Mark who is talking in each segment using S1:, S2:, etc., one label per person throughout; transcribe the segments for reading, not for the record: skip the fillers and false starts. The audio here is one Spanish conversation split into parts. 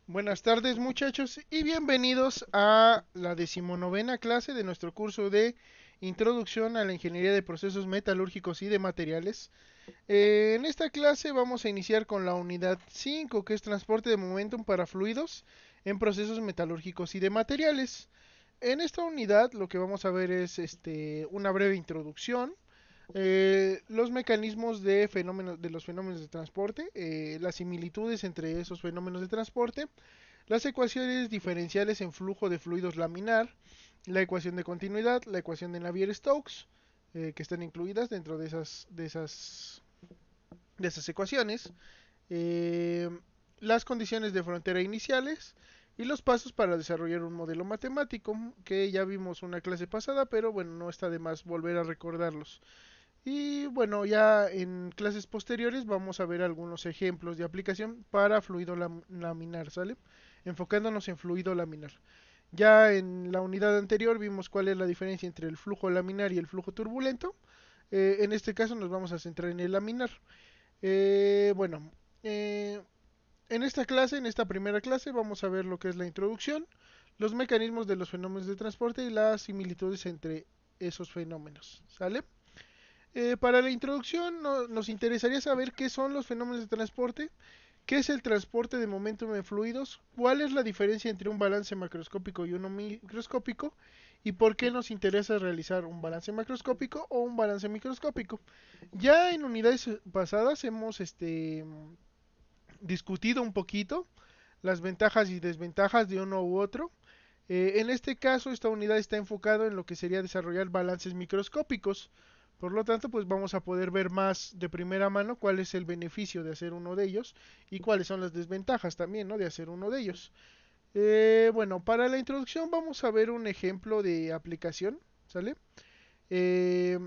S1: Buenas tardes muchachos y bienvenidos a la decimonovena clase de nuestro curso de Introducción a la Ingeniería de Procesos Metalúrgicos y de Materiales. En esta clase vamos a iniciar con la unidad 5, que es transporte de momentum para fluidos en procesos metalúrgicos y de materiales. En esta unidad lo que vamos a ver es una breve introducción, los mecanismos de los fenómenos de transporte, las similitudes entre esos fenómenos de transporte, las ecuaciones diferenciales en flujo de fluidos laminar, la ecuación de continuidad, la ecuación de Navier-Stokes, que están incluidas dentro de esas ecuaciones, eh, las condiciones de frontera iniciales y los pasos para desarrollar un modelo matemático, que ya vimos una clase pasada, pero bueno, no está de más volver a recordarlos. Y bueno, ya en clases posteriores vamos a ver algunos ejemplos de aplicación para fluido laminar, ¿sale? Enfocándonos en fluido laminar. Ya en la unidad anterior vimos cuál es la diferencia entre el flujo laminar y el flujo turbulento. En este caso nos vamos a centrar en el laminar. Bueno, en esta clase, en esta primera clase, vamos a ver lo que es la introducción, los mecanismos de los fenómenos de transporte y las similitudes entre esos fenómenos, ¿sale? Para la introducción nos interesaría saber qué son los fenómenos de transporte, qué es el transporte de momentum en fluidos, cuál es la diferencia entre un balance macroscópico y uno microscópico y por qué nos interesa realizar un balance macroscópico o un balance microscópico. Ya en unidades pasadas hemos discutido un poquito las ventajas y desventajas de uno u otro. En este caso, esta unidad está enfocada en lo que sería desarrollar balances microscópicos. Por lo tanto, pues vamos a poder ver más de primera mano cuál es el beneficio de hacer uno de ellos y cuáles son las desventajas también, ¿no? De hacer uno de ellos. Bueno, para la introducción vamos a ver un ejemplo de aplicación, ¿sale? Eh,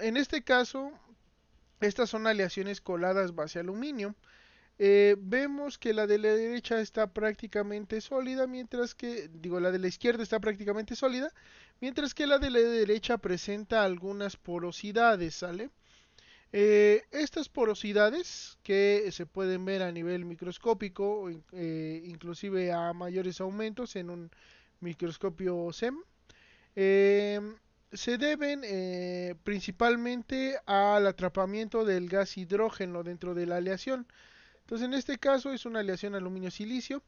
S1: en este caso, estas son aleaciones coladas base aluminio. Vemos que la de la derecha está prácticamente sólida, mientras que, digo, la de la izquierda está prácticamente sólida, mientras que la de la derecha presenta algunas porosidades, ¿sale? Estas porosidades que se pueden ver a nivel microscópico, inclusive a mayores aumentos en un microscopio SEM, eh, se deben principalmente al atrapamiento del gas hidrógeno dentro de la aleación. Entonces, en este caso es una aleación aluminio-silicio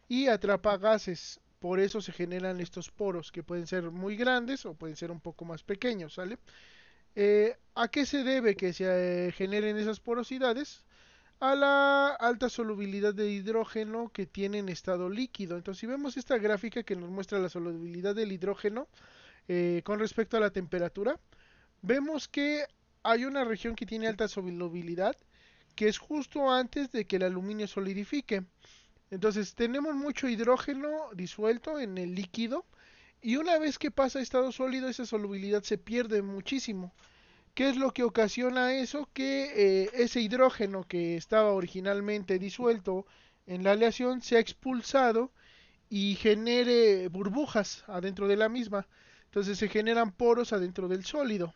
S1: y atrapa gases. Por eso se generan estos poros que pueden ser muy grandes o pueden ser un poco más pequeños, ¿sale? ¿A qué se debe que se generen esas porosidades? A la alta solubilidad de hidrógeno que tiene en estado líquido. Entonces, si vemos esta gráfica que nos muestra la solubilidad del hidrógeno con respecto a la temperatura, vemos que hay una región que tiene alta solubilidad, que es justo antes de que el aluminio solidifique. Entonces tenemos mucho hidrógeno disuelto en el líquido y una vez que pasa a estado sólido esa solubilidad se pierde muchísimo. ¿Qué es lo que ocasiona eso? Que ese hidrógeno que estaba originalmente disuelto en la aleación se ha expulsado y genere burbujas adentro de la misma. Entonces se generan poros adentro del sólido.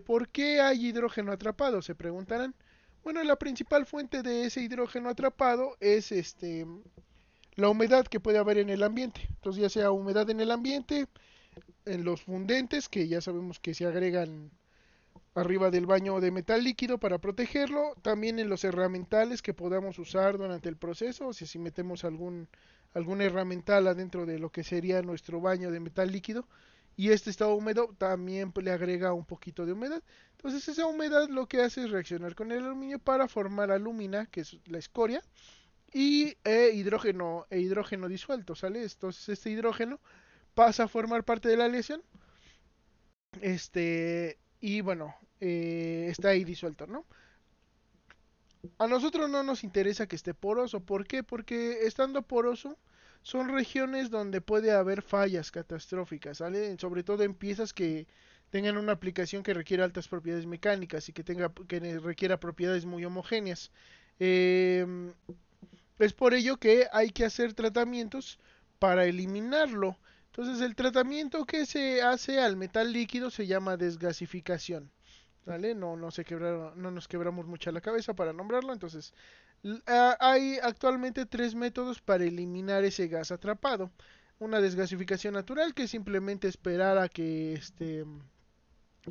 S1: ¿Por qué hay hidrógeno atrapado? Se preguntarán. Bueno, la principal fuente de ese hidrógeno atrapado es la humedad que puede haber en el ambiente. Entonces, ya sea humedad en el ambiente, en los fundentes, que ya sabemos que se agregan arriba del baño de metal líquido para protegerlo, también en los herramientales que podamos usar durante el proceso, o sea, si metemos algún herramental adentro de lo que sería nuestro baño de metal líquido y este está húmedo, también le agrega un poquito de humedad. Entonces esa humedad lo que hace es reaccionar con el aluminio para formar alúmina, que es la escoria, y hidrógeno disuelto, ¿sale? Entonces este hidrógeno pasa a formar parte de la aleación, y bueno, está ahí disuelto, ¿no? A nosotros no nos interesa que esté poroso. ¿Por qué? Porque estando poroso son regiones donde puede haber fallas catastróficas, ¿sale? Sobre todo en piezas que tengan una aplicación que requiera altas propiedades mecánicas y que requiera propiedades muy homogéneas. Eh, es por ello que hay que hacer tratamientos para eliminarlo. Entonces el tratamiento que se hace al metal líquido se llama desgasificación. ¿Vale? No nos quebramos mucha la cabeza para nombrarlo, entonces Hay actualmente tres métodos para eliminar ese gas atrapado. Una desgasificación natural, que es simplemente esperar a que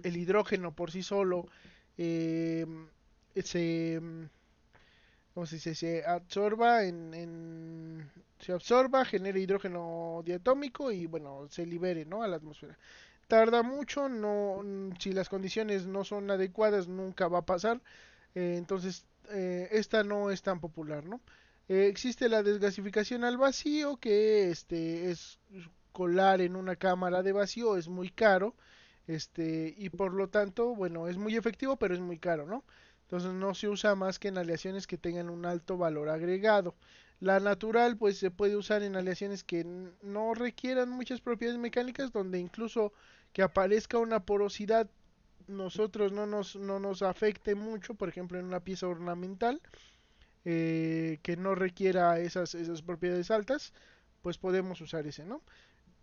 S1: el hidrógeno por sí solo eh, se, ¿cómo se dice? Se absorba se absorba, genere hidrógeno diatómico y bueno, se libere, ¿no?, a la atmósfera. Tarda mucho, no, si las condiciones no son adecuadas nunca va a pasar, entonces esta no es tan popular, ¿no? Existe la desgasificación al vacío, que es colar en una cámara de vacío, es muy caro, y por lo tanto, bueno, es muy efectivo, pero es muy caro, ¿no? Entonces no se usa más que en aleaciones que tengan un alto valor agregado. La natural pues se puede usar en aleaciones que no requieran muchas propiedades mecánicas, donde incluso que aparezca una porosidad nosotros no nos afecte mucho, por ejemplo en una pieza ornamental que no requiera esas propiedades altas, pues podemos usar ese, ¿no?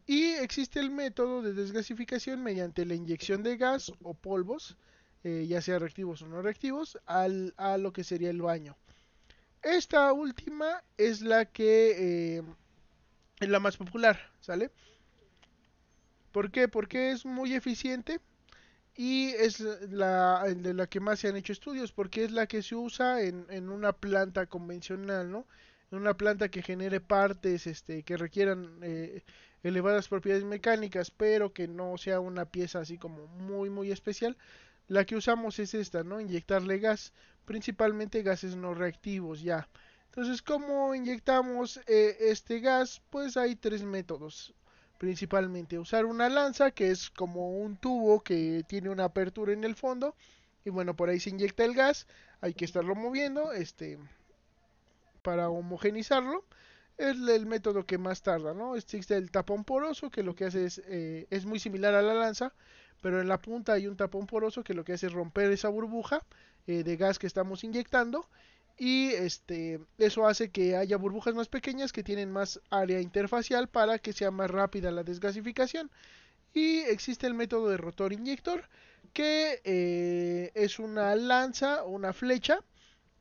S1: Y existe el método de desgasificación mediante la inyección de gas o polvos, ya sea reactivos o no reactivos, a lo que sería el baño. Esta última es la que es la más popular, ¿sale? ¿Por qué? Porque es muy eficiente y es de la que más se han hecho estudios, porque es la que se usa en una planta convencional, ¿no? En una planta que genere partes que requieran elevadas propiedades mecánicas, pero que no sea una pieza así como muy especial. La que usamos es esta, ¿no? Inyectarle gas, principalmente gases no reactivos ya. Entonces, ¿cómo inyectamos este gas? Pues hay tres métodos principalmente. Usar una lanza, que es como un tubo que tiene una apertura en el fondo, y bueno, por ahí se inyecta el gas, hay que estarlo moviendo, para homogenizarlo. Es el método que más tarda, ¿no? Existe el tapón poroso, que lo que hace es muy similar a la lanza, pero en la punta hay un tapón poroso que lo que hace es romper esa burbuja de gas que estamos inyectando, y eso hace que haya burbujas más pequeñas que tienen más área interfacial para que sea más rápida la desgasificación. Y existe el método de rotor inyector, que es una lanza o una flecha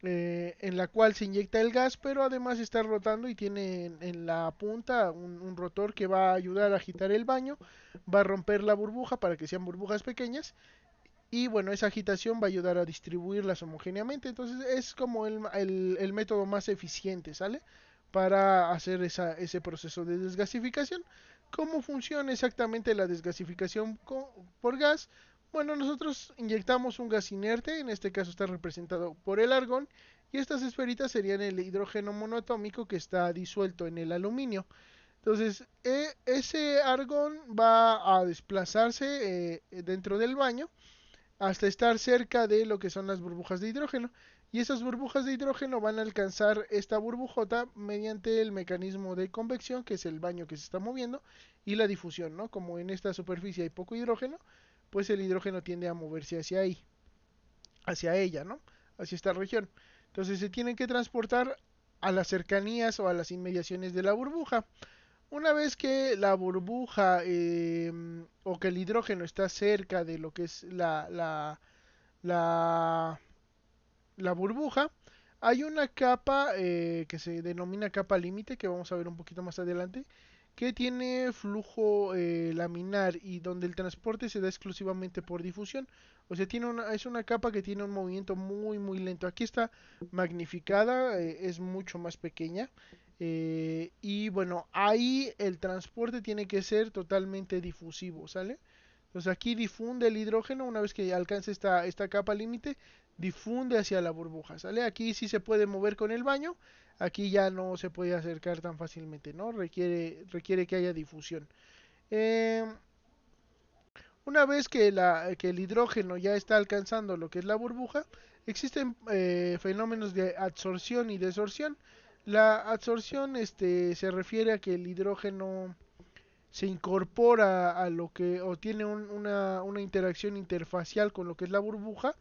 S1: en la cual se inyecta el gas, pero además está rotando y tiene en la punta un rotor que va a ayudar a agitar el baño, va a romper la burbuja para que sean burbujas pequeñas, y bueno, esa agitación va a ayudar a distribuirlas homogéneamente. Entonces es como el método más eficiente, ¿sale? Para hacer ese proceso de desgasificación. ¿Cómo funciona exactamente la desgasificación por gas? Bueno, nosotros inyectamos un gas inerte, en este caso está representado por el argón, y estas esferitas serían el hidrógeno monoatómico que está disuelto en el aluminio. Entonces, ese argón va a desplazarse dentro del baño hasta estar cerca de lo que son las burbujas de hidrógeno. Y esas burbujas de hidrógeno van a alcanzar esta burbujota mediante el mecanismo de convección, que es el baño que se está moviendo, y la difusión, ¿no? Como en esta superficie hay poco hidrógeno, pues el hidrógeno tiende a moverse hacia ahí, hacia ella, ¿no? Hacia esta región. Entonces se tienen que transportar a las cercanías o a las inmediaciones de la burbuja. Una vez que la burbuja o que el hidrógeno está cerca de lo que es la, la burbuja, hay una capa que se denomina capa límite, que vamos a ver un poquito más adelante, que tiene flujo laminar y donde el transporte se da exclusivamente por difusión. O sea, es una capa que tiene un movimiento muy lento. Aquí está magnificada, es mucho más pequeña. Y bueno, ahí el transporte tiene que ser totalmente difusivo, ¿sale? Entonces aquí difunde el hidrógeno una vez que alcance esta capa límite, difunde hacia la burbuja, ¿sale? Aquí sí se puede mover con el baño, aquí ya no se puede acercar tan fácilmente, ¿no? Requiere que haya difusión. Eh, una vez que el hidrógeno ya está alcanzando lo que es la burbuja, existen fenómenos de absorción y desorción. La absorción se refiere a que el hidrógeno se incorpora a lo que o tiene una interacción interfacial con lo que es la burbuja,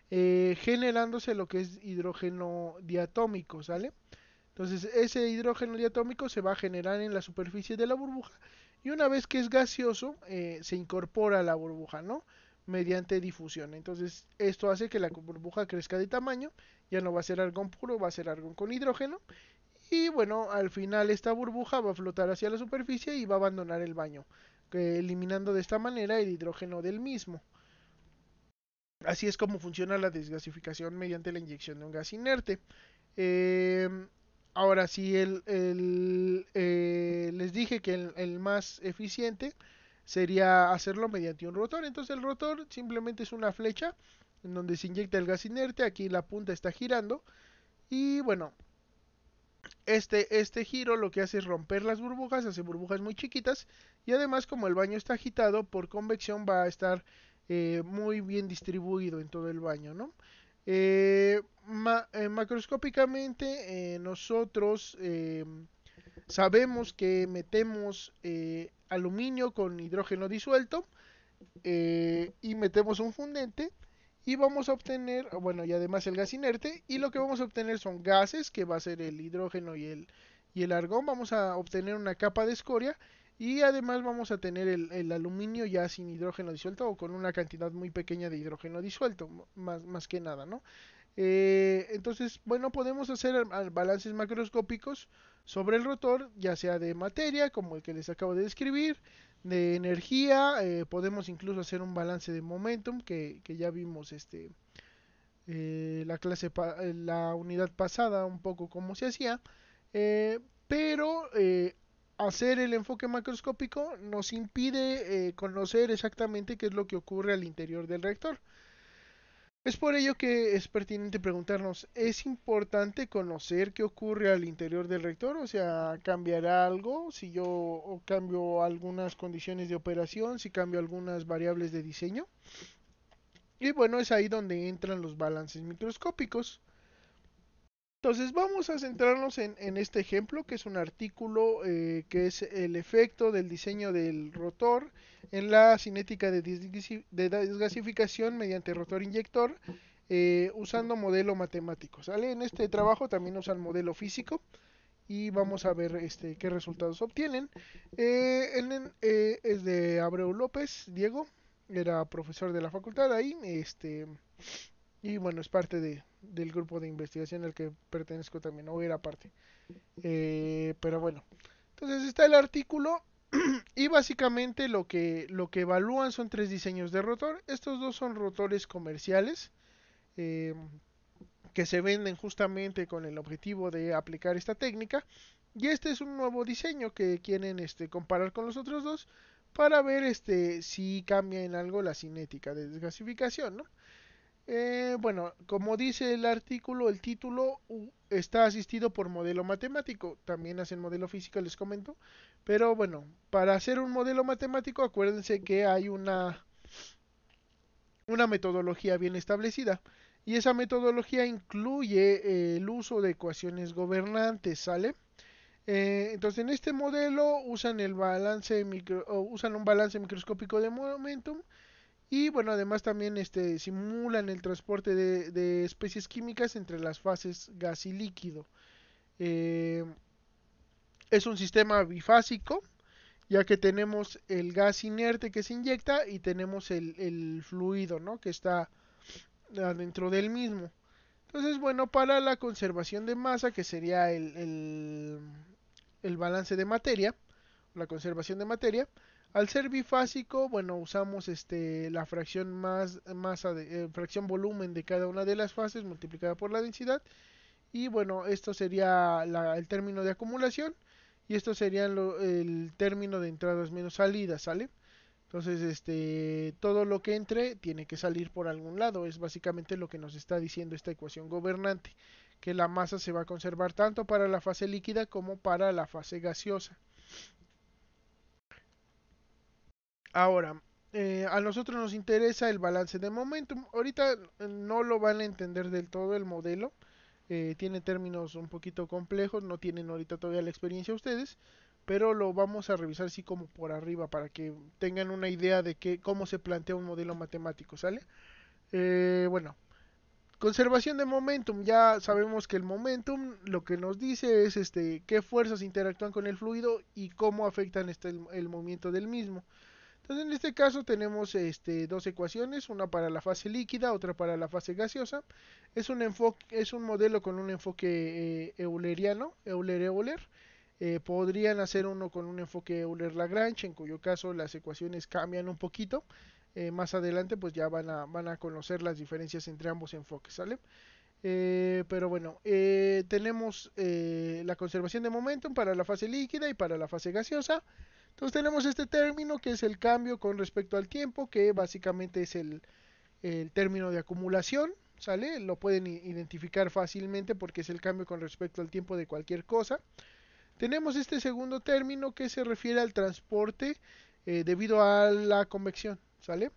S1: generándose lo que es hidrógeno diatómico, ¿sale? Entonces ese hidrógeno diatómico se va a generar en la superficie de la burbuja, y una vez que es gaseoso se incorpora a la burbuja, ¿no? mediante difusión. Entonces esto hace que la burbuja crezca de tamaño, ya no va a ser argón puro, va a ser argón con hidrógeno. Y bueno, al final esta burbuja va a flotar hacia la superficie y va a abandonar el baño, eliminando de esta manera el hidrógeno del mismo. Así es como funciona la desgasificación mediante la inyección de un gas inerte. Eh, Ahora sí, les dije que el más eficiente sería hacerlo mediante un rotor. Entonces el rotor simplemente es una flecha en donde se inyecta el gas inerte. Aquí la punta está girando. Y bueno, este giro lo que hace es romper las burbujas, hace burbujas muy chiquitas. Y además, como el baño está agitado, por convección va a estar muy bien distribuido en todo el baño, ¿no? Macroscópicamente, nosotros sabemos que metemos aluminio con hidrógeno disuelto y metemos un fundente y vamos a obtener, bueno, y además el gas inerte, y lo que vamos a obtener son gases, que va a ser el hidrógeno y el argón. Vamos a obtener una capa de escoria y además vamos a tener el aluminio ya sin hidrógeno disuelto o con una cantidad muy pequeña de hidrógeno disuelto, más que nada, ¿no? Entonces, bueno, podemos hacer balances macroscópicos sobre el rotor, ya sea de materia, como el que les acabo de describir, de energía, podemos incluso hacer un balance de momentum, que ya vimos la unidad pasada, un poco cómo se hacía, pero hacer el enfoque macroscópico nos impide conocer exactamente qué es lo que ocurre al interior del reactor. Es por ello que es pertinente preguntarnos, ¿es importante conocer qué ocurre al interior del reactor? O sea, ¿cambiará algo si yo cambio algunas condiciones de operación, si cambio algunas variables de diseño? Y bueno, es ahí donde entran los balances microscópicos. Entonces vamos a centrarnos en este ejemplo, que es un artículo que es el efecto del diseño del rotor en la cinética de desgasificación mediante rotor inyector usando modelo matemático. ¿Sale? En este trabajo también usan modelo físico y vamos a ver qué resultados obtienen. Es de Abreu López, Diego, era profesor de la facultad ahí, y bueno, es parte del grupo de investigación al que pertenezco también, o era parte. Pero bueno, entonces está el artículo y básicamente lo que evalúan son tres diseños de rotor. Estos dos son rotores comerciales eh, que se venden justamente con el objetivo de aplicar esta técnica. Y este es un nuevo diseño que quieren comparar con los otros dos para ver si cambia en algo la cinética de desgasificación, ¿no? Bueno, como dice el artículo, el título está asistido por modelo matemático. También hacen modelo físico, les comento. Pero bueno, para hacer un modelo matemático, acuérdense que hay una metodología bien establecida. Y esa metodología incluye el uso de ecuaciones gobernantes, ¿sale? Entonces en este modelo usan usan un balance microscópico de momentum y bueno, además también simulan el transporte de especies químicas entre las fases gas y líquido. Eh, es un sistema bifásico, ya que tenemos el gas inerte que se inyecta y tenemos el fluido, ¿no? Que está dentro del mismo. Entonces, bueno, para la conservación de masa, que sería el balance de materia, la conservación de materia, al ser bifásico, bueno, usamos la fracción masa fracción volumen de cada una de las fases multiplicada por la densidad y bueno, esto sería el término de acumulación y esto sería el término de entradas menos salidas, ¿sale? Entonces, todo lo que entre tiene que salir por algún lado. Es básicamente lo que nos está diciendo esta ecuación gobernante, que la masa se va a conservar tanto para la fase líquida como para la fase gaseosa. Ahora, a nosotros nos interesa el balance de momentum. Ahorita no lo van a entender del todo el modelo. Tiene términos un poquito complejos, no tienen ahorita todavía la experiencia ustedes, pero lo vamos a revisar así como por arriba para que tengan una idea de cómo se plantea un modelo matemático, ¿sale? Bueno, conservación de momentum. Ya sabemos que el momentum lo que nos dice es qué fuerzas interactúan con el fluido y cómo afectan el movimiento del mismo. Entonces en este caso tenemos dos ecuaciones, una para la fase líquida, otra para la fase gaseosa. Es un modelo con un enfoque euleriano, Euler-Euler. Podrían hacer uno con un enfoque Euler-Lagrange, en cuyo caso las ecuaciones cambian un poquito. Más adelante pues ya van a conocer las diferencias entre ambos enfoques, ¿sale? Pero bueno, tenemos la conservación de momentum para la fase líquida y para la fase gaseosa. Entonces tenemos este término que es el cambio con respecto al tiempo, que básicamente es el término de acumulación, ¿sale? Lo pueden identificar fácilmente porque es el cambio con respecto al tiempo de cualquier cosa. Tenemos este segundo término que se refiere al transporte debido a la convección, ¿sale?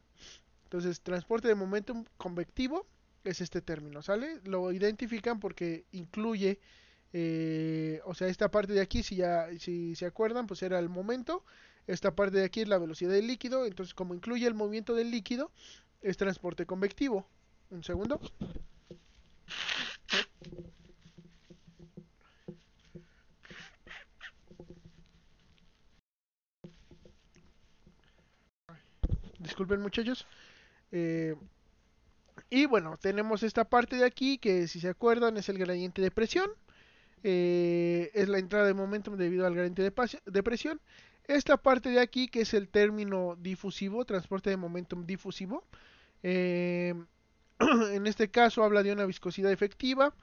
S1: Entonces, transporte de momentum convectivo es este término, ¿sale? Lo identifican porque incluye, o sea, esta parte de aquí, si se acuerdan, pues era el momento. Esta parte de aquí es la velocidad del líquido. Entonces, como incluye el movimiento del líquido, es transporte convectivo. Un segundo. Disculpen, muchachos. Eh, y bueno, tenemos esta parte de aquí que, si se acuerdan, es el gradiente de presión. Es la entrada de momentum debido al gradiente de presión. Esta parte de aquí, que es el término difusivo, transporte de momentum difusivo, eh, en este caso habla de una viscosidad efectiva,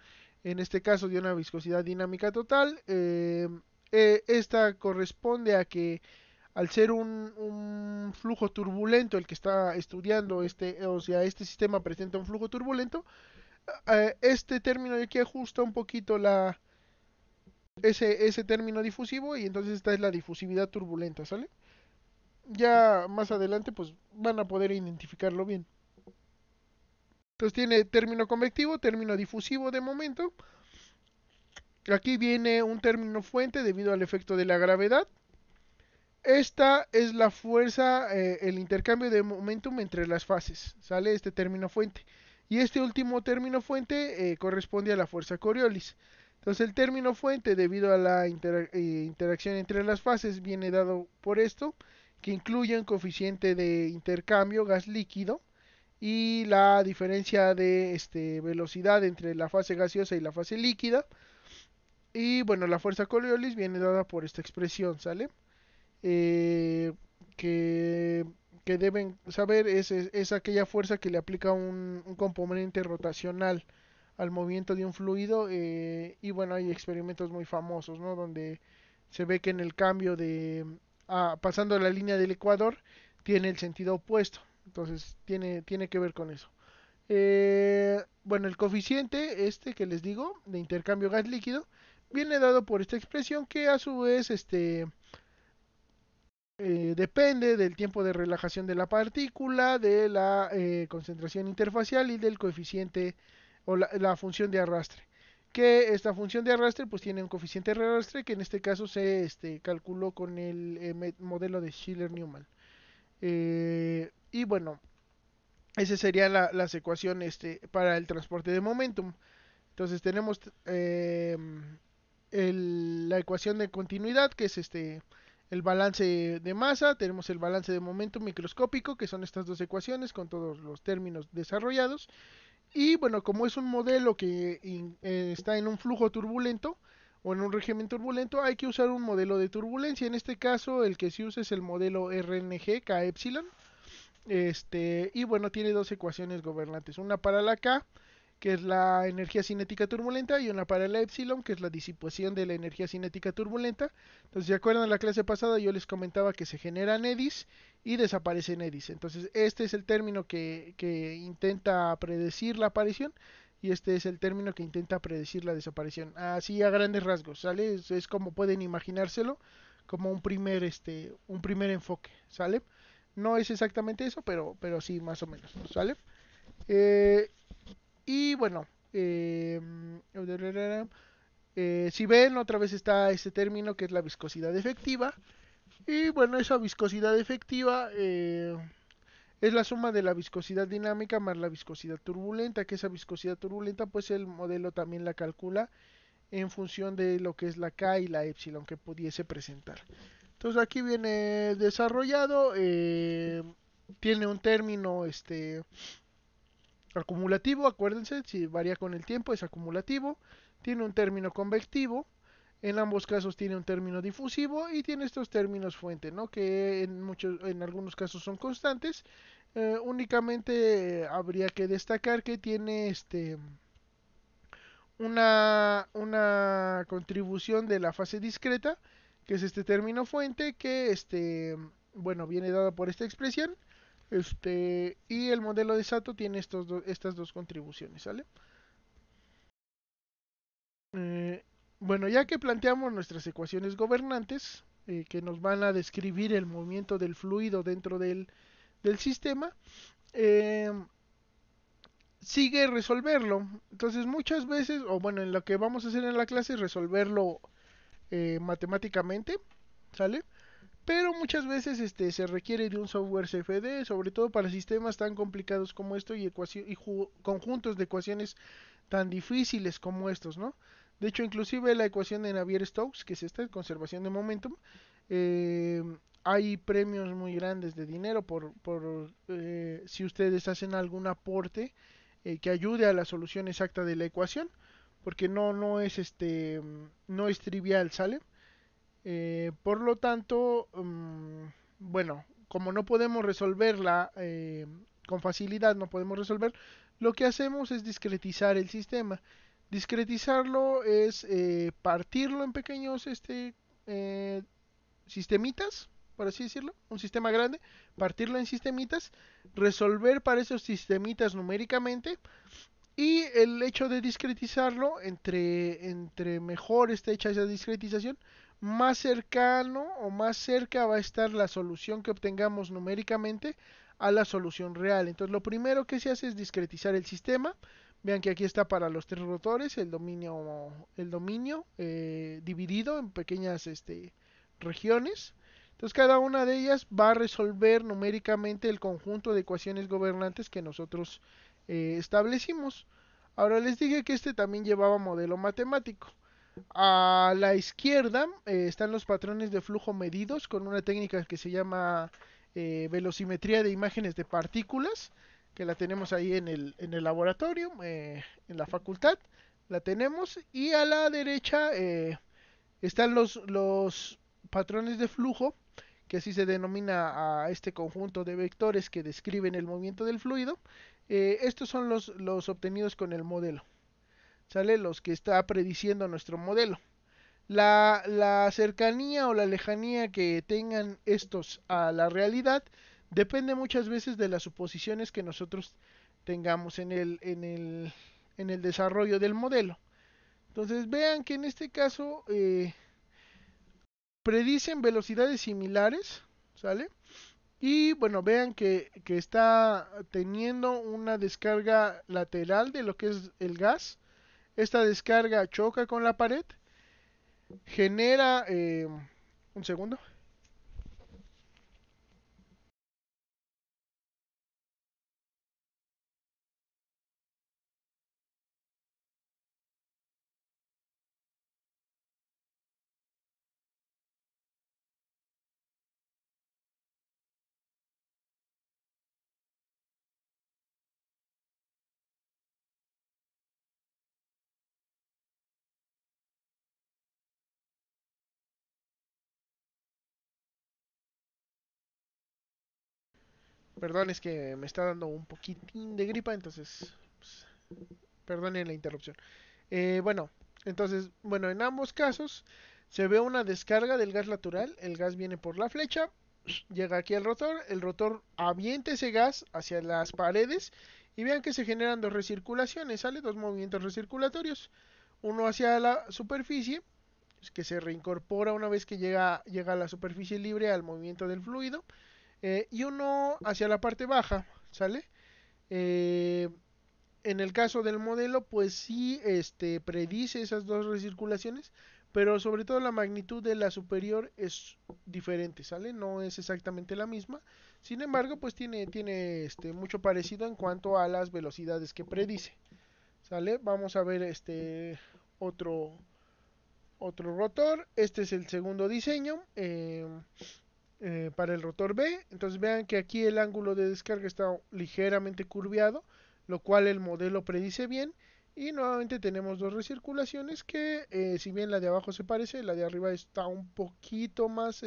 S1: en este caso de una viscosidad dinámica total. Esta corresponde a que al ser un flujo turbulento el que está estudiando o sea, este sistema presenta un flujo turbulento, este término de aquí ajusta un poquito ese término difusivo y entonces esta es la difusividad turbulenta, ¿sale? Ya más adelante pues van a poder identificarlo bien. Entonces tiene término convectivo, término difusivo de momento. Aquí viene un término fuente debido al efecto de la gravedad. Esta es la fuerza, el intercambio de momentum entre las fases, ¿sale? Este término fuente. Y este último término fuente corresponde a la fuerza Coriolis. Entonces el término fuente debido a la interacción entre las fases viene dado por esto, que incluye un coeficiente de intercambio gas líquido y la diferencia de velocidad entre la fase gaseosa y la fase líquida. Y bueno, la fuerza Coriolis viene dada por esta expresión, ¿sale? eh, que, que deben saber es aquella fuerza que le aplica un componente rotacional al movimiento de un fluido. Y bueno, hay experimentos muy famosos, ¿no? Donde se ve que en el cambio pasando la línea del ecuador tiene el sentido opuesto. Entonces tiene que ver con eso. Bueno, el coeficiente este que les digo de intercambio gas líquido viene dado por esta expresión que a su vez depende del tiempo de relajación de la partícula, de la concentración interfacial y del coeficiente o la función de arrastre. Que esta función de arrastre pues tiene un coeficiente de arrastre que en este caso se calculó con el modelo de Schiller-Newman. Y bueno, esa sería las ecuaciones para el transporte de momentum. Entonces tenemos la ecuación de continuidad, que es el balance de masa, tenemos el balance de momento microscópico, que son estas dos ecuaciones con todos los términos desarrollados. Y bueno, como es un modelo que está en un flujo turbulento o en un régimen turbulento, hay que usar un modelo de turbulencia. En este caso, el que se usa es el modelo RNG K epsilon. Y bueno, tiene dos ecuaciones gobernantes, una para la K, que es la energía cinética turbulenta, y una para la epsilon, que es la disipación de la energía cinética turbulenta. Entonces, ¿se acuerdan en la clase pasada? Yo les comentaba que se generan eddies y desaparecen eddies. Entonces, este es el término que intenta predecir la aparición y este es el término que intenta predecir la desaparición. Así a grandes rasgos, ¿sale? Es como pueden imaginárselo, como un primer enfoque, ¿sale? No es exactamente eso, pero sí, más o menos, ¿sale? Eh, y bueno, si ven, otra vez está este término que es la viscosidad efectiva. Y bueno, esa viscosidad efectiva es la suma de la viscosidad dinámica más la viscosidad turbulenta, que esa viscosidad turbulenta pues el modelo también la calcula en función de lo que es la K y la epsilon que pudiese presentar. Entonces aquí viene desarrollado, tiene un término acumulativo, acuérdense, si varía con el tiempo es acumulativo, tiene un término convectivo, en ambos casos tiene un término difusivo y tiene estos términos fuente, ¿no? Que en algunos casos son constantes. Únicamente habría que destacar que tiene una contribución de la fase discreta, que es este término fuente, que bueno, viene dado por esta expresión. Y el modelo de Sato tiene estas dos contribuciones, ¿sale? Eh, bueno, ya que planteamos nuestras ecuaciones gobernantes, que nos van a describir el movimiento del fluido dentro del sistema, eh, sigue resolverlo. Entonces muchas veces, o bueno, en lo que vamos a hacer en la clase es resolverlo matemáticamente, ¿sale? Pero muchas veces se requiere de un software CFD, sobre todo para sistemas tan complicados como esto y conjuntos de ecuaciones tan difíciles como estos, ¿no? De hecho, inclusive la ecuación de Navier-Stokes, que es esta, conservación de momentum, eh, hay premios muy grandes de dinero por si ustedes hacen algún aporte que ayude a la solución exacta de la ecuación, porque no es trivial, ¿sale? Por lo tanto, bueno, como no podemos resolverla con facilidad, no podemos resolver, lo que hacemos es discretizar el sistema. Discretizarlo es partirlo en pequeños eh, sistemitas, por así decirlo, un sistema grande, partirlo en sistemitas, resolver para esos sistemitas numéricamente y el hecho de discretizarlo, entre mejor esté hecha esa discretización, más cercano o más cerca va a estar la solución que obtengamos numéricamente a la solución real. Entonces lo primero que se hace es discretizar el sistema. Vean que aquí está para los tres rotores el dominio dividido en pequeñas regiones. Entonces cada una de ellas va a resolver numéricamente el conjunto de ecuaciones gobernantes que nosotros establecimos. Ahora les dije que este también llevaba modelo matemático. A la izquierda están los patrones de flujo medidos con una técnica que se llama velocimetría de imágenes de partículas, que la tenemos ahí en el laboratorio, en la facultad, la tenemos. Y a la derecha están los patrones de flujo, que así se denomina a este conjunto de vectores que describen el movimiento del fluido. Estos son los obtenidos con el modelo, ¿sale? Los que está prediciendo nuestro modelo. La cercanía o la lejanía que tengan estos a la realidad depende muchas veces de las suposiciones que nosotros tengamos en el desarrollo del modelo. Entonces vean que en este caso predicen velocidades similares, ¿sale? Y bueno, vean que está teniendo una descarga lateral de lo que es el gas. Esta descarga choca con la pared, genera... un segundo. Perdón, es que me está dando un poquitín de gripa, entonces... Pues, perdonen la interrupción. Bueno, entonces, bueno, en ambos casos se ve una descarga del gas natural. El gas viene por la flecha, llega aquí al rotor, el rotor avienta ese gas hacia las paredes y vean que se generan dos recirculaciones, ¿sale? Dos movimientos recirculatorios. Uno hacia la superficie, que se reincorpora una vez que llega a la superficie libre al movimiento del fluido, y uno hacia la parte baja, ¿sale? Eh, en el caso del modelo, pues sí, predice esas dos recirculaciones, pero sobre todo la magnitud de la superior es diferente, ¿sale? No es exactamente la misma. Sin embargo, pues tiene mucho parecido en cuanto a las velocidades que predice, ¿sale? Vamos a ver otro, otro rotor. Este es el segundo diseño para el rotor B. Entonces vean que aquí el ángulo de descarga está ligeramente curviado, lo cual el modelo predice bien. Y nuevamente tenemos dos recirculaciones que si bien la de abajo se parece, la de arriba está un poquito más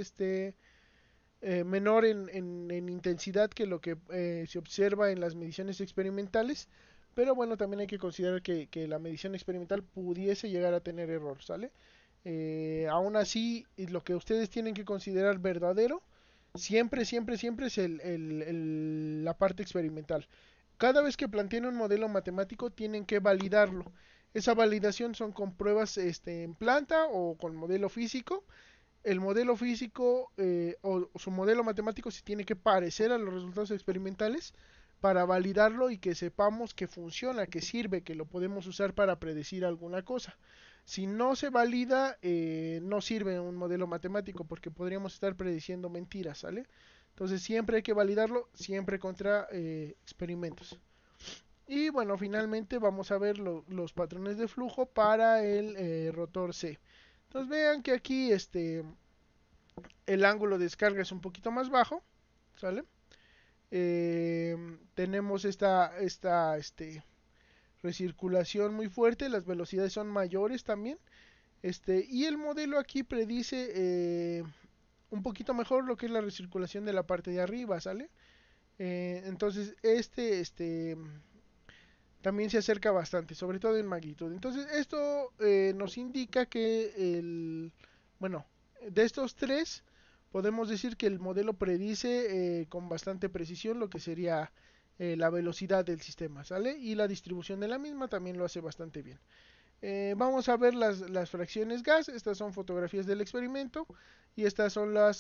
S1: menor en intensidad que lo que se observa en las mediciones experimentales. Pero bueno, también hay que considerar que la medición experimental pudiese llegar a tener error, ¿sale? Aún así, lo que ustedes tienen que considerar verdadero, siempre, siempre, siempre es la parte experimental. Cada vez que planteen un modelo matemático, tienen que validarlo. Esa validación son con pruebas en planta o con modelo físico. El modelo físico o su modelo matemático se tiene que parecer a los resultados experimentales para validarlo y que sepamos que funciona, que sirve, que lo podemos usar para predecir alguna cosa. Si no se valida, no sirve un modelo matemático porque podríamos estar prediciendo mentiras, ¿sale? Entonces siempre hay que validarlo, siempre contra experimentos. Y bueno, finalmente vamos a ver los patrones de flujo para el rotor C. Entonces vean que aquí el ángulo de descarga es un poquito más bajo, ¿sale? Tenemos esta recirculación muy fuerte, las velocidades son mayores también. Y el modelo aquí predice un poquito mejor lo que es la recirculación de la parte de arriba, ¿sale? Entonces también se acerca bastante, sobre todo en magnitud. Entonces esto nos indica que bueno, de estos tres podemos decir que el modelo predice con bastante precisión lo que sería la velocidad del sistema, ¿sale? Y la distribución de la misma también lo hace bastante bien. Vamos a ver las fracciones gas. Estas son fotografías del experimento y estas son la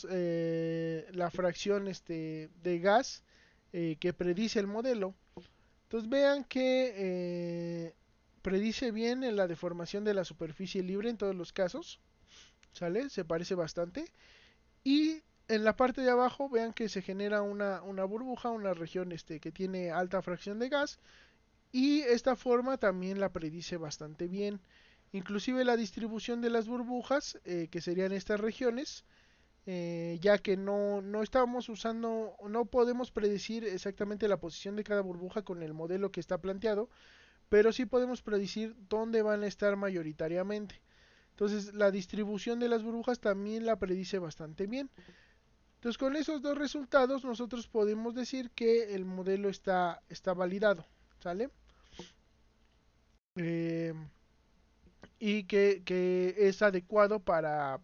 S1: fracción de gas que predice el modelo. Entonces vean que predice bien en la deformación de la superficie libre en todos los casos, ¿sale? Se parece bastante. Y en la parte de abajo vean que se genera una burbuja, una región que tiene alta fracción de gas. Y esta forma también la predice bastante bien. Inclusive la distribución de las burbujas, que serían estas regiones, ya que no estamos usando, no podemos predecir exactamente la posición de cada burbuja con el modelo que está planteado, pero sí podemos predecir dónde van a estar mayoritariamente. Entonces la distribución de las burbujas también la predice bastante bien. Entonces con esos dos resultados nosotros podemos decir que el modelo está validado, ¿sale? Eh, y que es adecuado para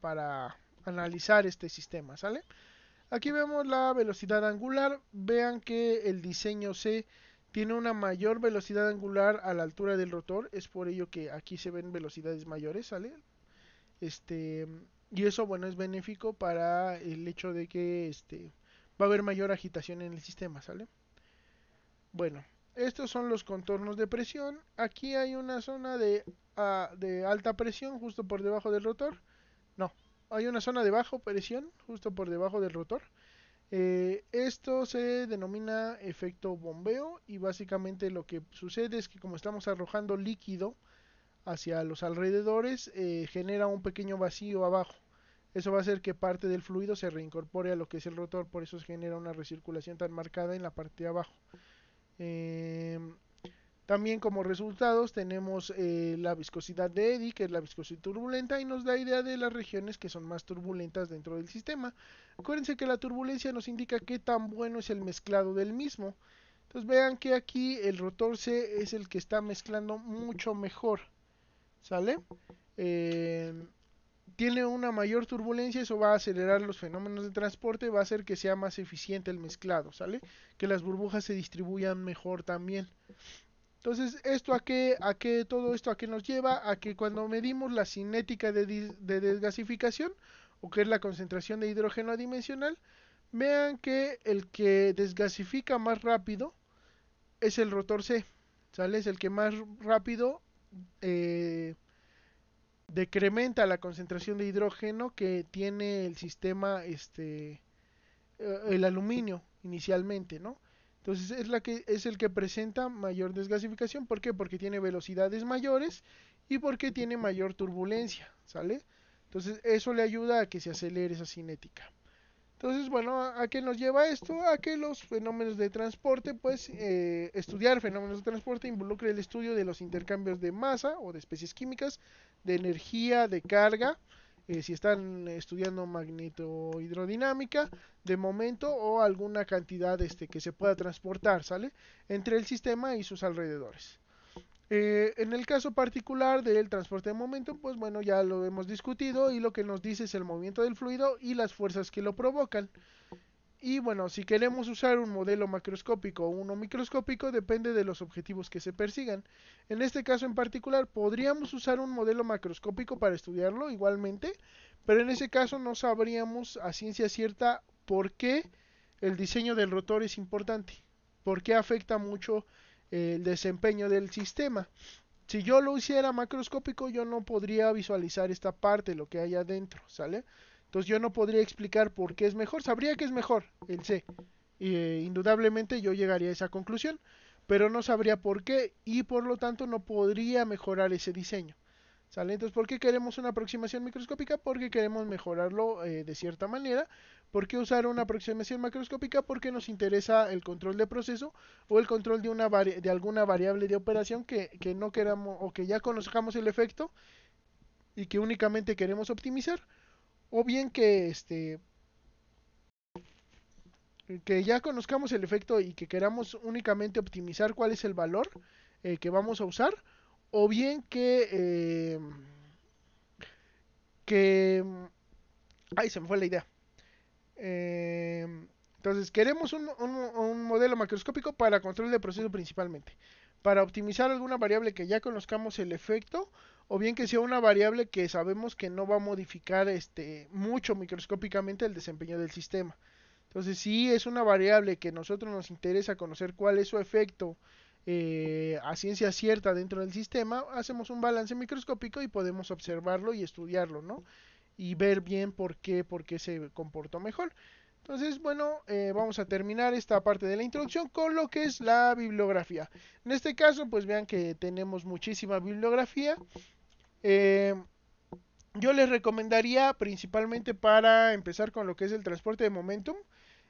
S1: analizar este sistema, ¿sale? Aquí vemos la velocidad angular. Vean que el diseño C tiene una mayor velocidad angular a la altura del rotor. Es por ello que aquí se ven velocidades mayores, ¿sale? Este, y eso, bueno, es benéfico para el hecho de que va a haber mayor agitación en el sistema, ¿sale? Bueno, estos son los contornos de presión. Aquí hay una zona de alta presión justo por debajo del rotor. No, hay una zona de baja presión justo por debajo del rotor. Esto se denomina efecto bombeo y básicamente lo que sucede es que como estamos arrojando líquido hacia los alrededores, genera un pequeño vacío abajo. Eso va a hacer que parte del fluido se reincorpore a lo que es el rotor, por eso se genera una recirculación tan marcada en la parte de abajo. Eh, También como resultados tenemos la viscosidad de eddy, que es la viscosidad turbulenta, y nos da idea de las regiones que son más turbulentas dentro del sistema. Acuérdense que la turbulencia nos indica qué tan bueno es el mezclado del mismo. Entonces vean que aquí el rotor C es el que está mezclando mucho mejor, ¿sale? Eh, Tiene una mayor turbulencia, eso va a acelerar los fenómenos de transporte, va a hacer que sea más eficiente el mezclado, ¿sale? Que las burbujas se distribuyan mejor también. Entonces, todo esto a qué nos lleva? A que cuando medimos la cinética de desgasificación, o que es la concentración de hidrógeno adimensional, vean que el que desgasifica más rápido es el rotor C, ¿sale? Es el que más rápido eh, decrementa la concentración de hidrógeno que tiene el sistema, el aluminio inicialmente, ¿no? Entonces es el que presenta mayor desgasificación. ¿Por qué? Porque tiene velocidades mayores y porque tiene mayor turbulencia, ¿sale? Entonces eso le ayuda a que se acelere esa cinética. Entonces, bueno, ¿a qué nos lleva esto? A que los fenómenos de transporte, pues, estudiar fenómenos de transporte involucra el estudio de los intercambios de masa o de especies químicas, de energía, de carga, si están estudiando magnetohidrodinámica, de momento o alguna cantidad que se pueda transportar, ¿sale? Entre el sistema y sus alrededores. En el caso particular del transporte de momento, pues bueno, ya lo hemos discutido y lo que nos dice es el movimiento del fluido y las fuerzas que lo provocan. Y bueno, si queremos usar un modelo macroscópico o uno microscópico, depende de los objetivos que se persigan. En este caso en particular, podríamos usar un modelo macroscópico para estudiarlo igualmente, pero en ese caso no sabríamos a ciencia cierta por qué el diseño del rotor es importante, por qué afecta mucho el desempeño del sistema. Si yo lo hiciera macroscópico, yo no podría visualizar esta parte, lo que hay adentro, ¿sale? Entonces yo no podría explicar por qué es mejor. Sabría que es mejor el C. Y, indudablemente yo llegaría a esa conclusión, pero no sabría por qué y por lo tanto no podría mejorar ese diseño. ¿Sale? Entonces, ¿por qué queremos una aproximación microscópica? Porque queremos mejorarlo de cierta manera. ¿Por qué usar una aproximación macroscópica? Porque nos interesa el control de proceso o el control de, de alguna variable de operación que no queramos o que ya conozcamos el efecto y que únicamente queremos optimizar. O bien que ya conozcamos el efecto y que queramos únicamente optimizar cuál es el valor que vamos a usar. O bien que... Ay, se me fue la idea. Eh, entonces, queremos un modelo macroscópico para control de proceso principalmente. Para optimizar alguna variable que ya conozcamos el efecto, o bien que sea una variable que sabemos que no va a modificar mucho microscópicamente el desempeño del sistema. Entonces, si es una variable que a nosotros nos interesa conocer cuál es su efecto a ciencia cierta dentro del sistema, hacemos un balance microscópico y podemos observarlo y estudiarlo, ¿no? Y ver bien por qué se comportó mejor. Entonces, bueno, vamos a terminar esta parte de la introducción con lo que es la bibliografía. En este caso, pues vean que tenemos muchísima bibliografía. Eh, yo les recomendaría principalmente para empezar con lo que es el transporte de momentum,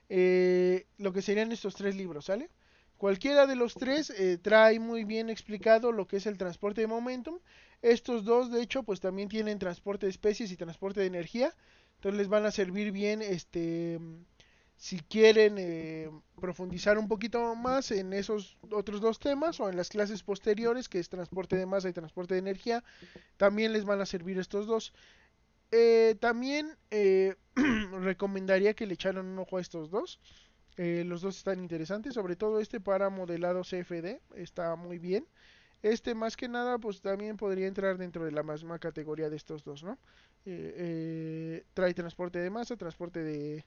S1: lo que serían estos tres libros, ¿sale? Cualquiera de los tres trae muy bien explicado lo que es el transporte de momentum. Estos dos, de hecho, pues también tienen transporte de especies y transporte de energía. Entonces les van a servir bien, si quieren profundizar un poquito más en esos otros dos temas o en las clases posteriores, que es transporte de masa y transporte de energía, también les van a servir estos dos. También recomendaría que le echaran un ojo a estos dos. Los dos están interesantes, sobre todo este para modelado CFD, está muy bien. Este más que nada, pues también podría entrar dentro de la misma categoría de estos dos, ¿no? Trae transporte de masa, transporte de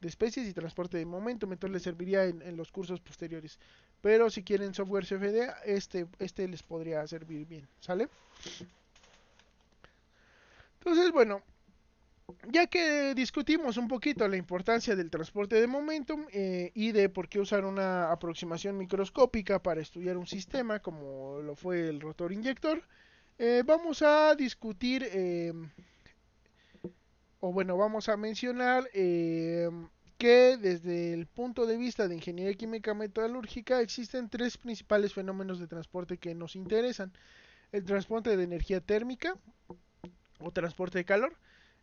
S1: especies y transporte de momentum, entonces les serviría en los cursos posteriores. Pero si quieren software CFD, este les podría servir bien, ¿sale? Entonces, bueno, ya que discutimos un poquito la importancia del transporte de momentum y de por qué usar una aproximación microscópica para estudiar un sistema como lo fue el rotor inyector, vamos a discutir, o bueno, vamos a mencionar que desde el punto de vista de ingeniería química metalúrgica existen tres principales fenómenos de transporte que nos interesan. El transporte de energía térmica o transporte de calor,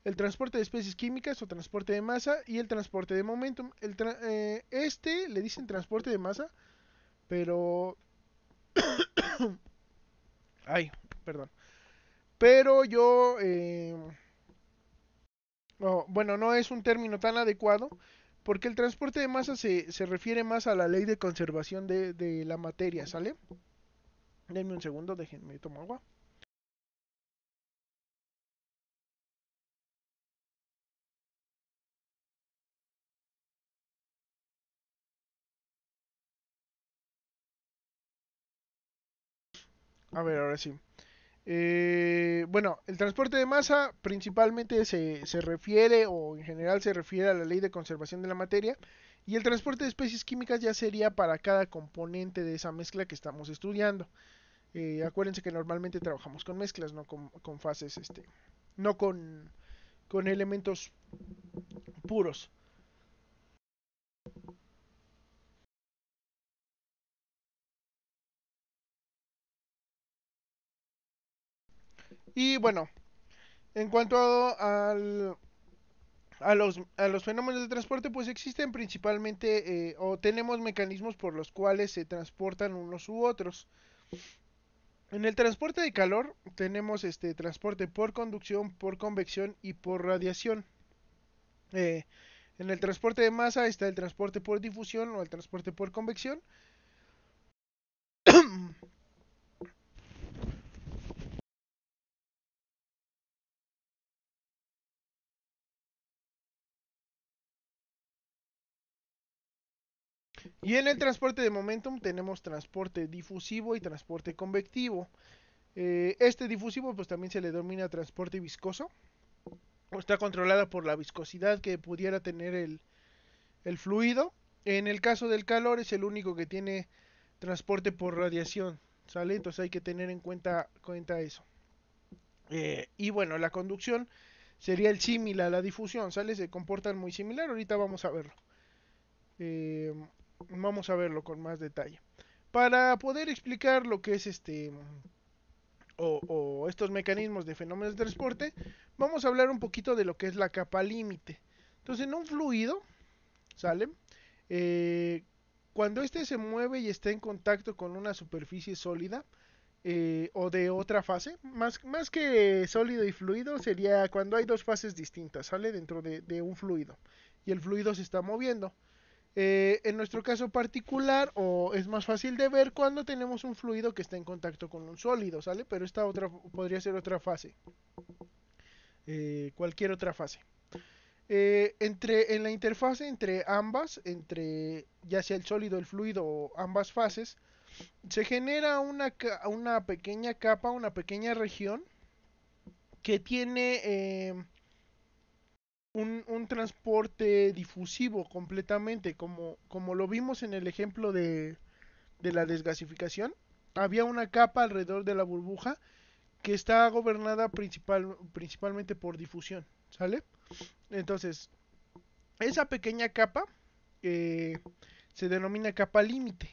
S1: el transporte de especies químicas o transporte de masa y el transporte de momentum. Le dicen transporte de masa, pero... Ay, perdón. Pero yo... no, bueno, no es un término tan adecuado porque el transporte de masa se refiere más a la ley de conservación de la materia, ¿sale? Denme un segundo, déjenme tomar agua. A ver, ahora sí. Bueno, el transporte de masa principalmente se refiere o en general se refiere a la ley de conservación de la materia y el transporte de especies químicas ya sería para cada componente de esa mezcla que estamos estudiando. Acuérdense que normalmente trabajamos con mezclas, no con fases, no con con elementos puros. Y bueno, en cuanto a los fenómenos de transporte, pues existen principalmente o tenemos mecanismos por los cuales se transportan unos u otros. En el transporte de calor tenemos transporte por conducción, por convección y por radiación. Eh, en el transporte de masa está el transporte por difusión o el transporte por convección. Y en el transporte de momentum tenemos transporte difusivo y transporte convectivo. Este difusivo pues también se le denomina transporte viscoso. Está controlada por la viscosidad que pudiera tener el fluido. En el caso del calor es el único que tiene transporte por radiación, ¿sale? Entonces hay que tener en cuenta eso. Y bueno, la conducción sería el símil a la difusión, ¿sale? Se comportan muy similar, ahorita vamos a verlo. Eh, Vamos a verlo con más detalle. Para poder explicar lo que es o estos mecanismos de fenómenos de transporte, vamos a hablar un poquito de lo que es la capa límite. Entonces, en un fluido, ¿sale? Eh, Cuando este se mueve y está en contacto con una superficie sólida o de otra fase, más que sólido y fluido, sería cuando hay dos fases distintas, ¿sale? Dentro de un fluido y el fluido se está moviendo. En nuestro caso particular, o es más fácil de ver cuando tenemos un fluido que está en contacto con un sólido, ¿sale? Pero esta otra podría ser otra fase, cualquier otra fase. En la interfase entre ambas, entre ya sea el sólido, el fluido o ambas fases, se genera una pequeña capa, una pequeña región que tiene un transporte difusivo completamente, como lo vimos en el ejemplo de la desgasificación. Había una capa alrededor de la burbuja que está gobernada principalmente por difusión, ¿sale? Entonces, esa pequeña capa eh, se denomina capa límite.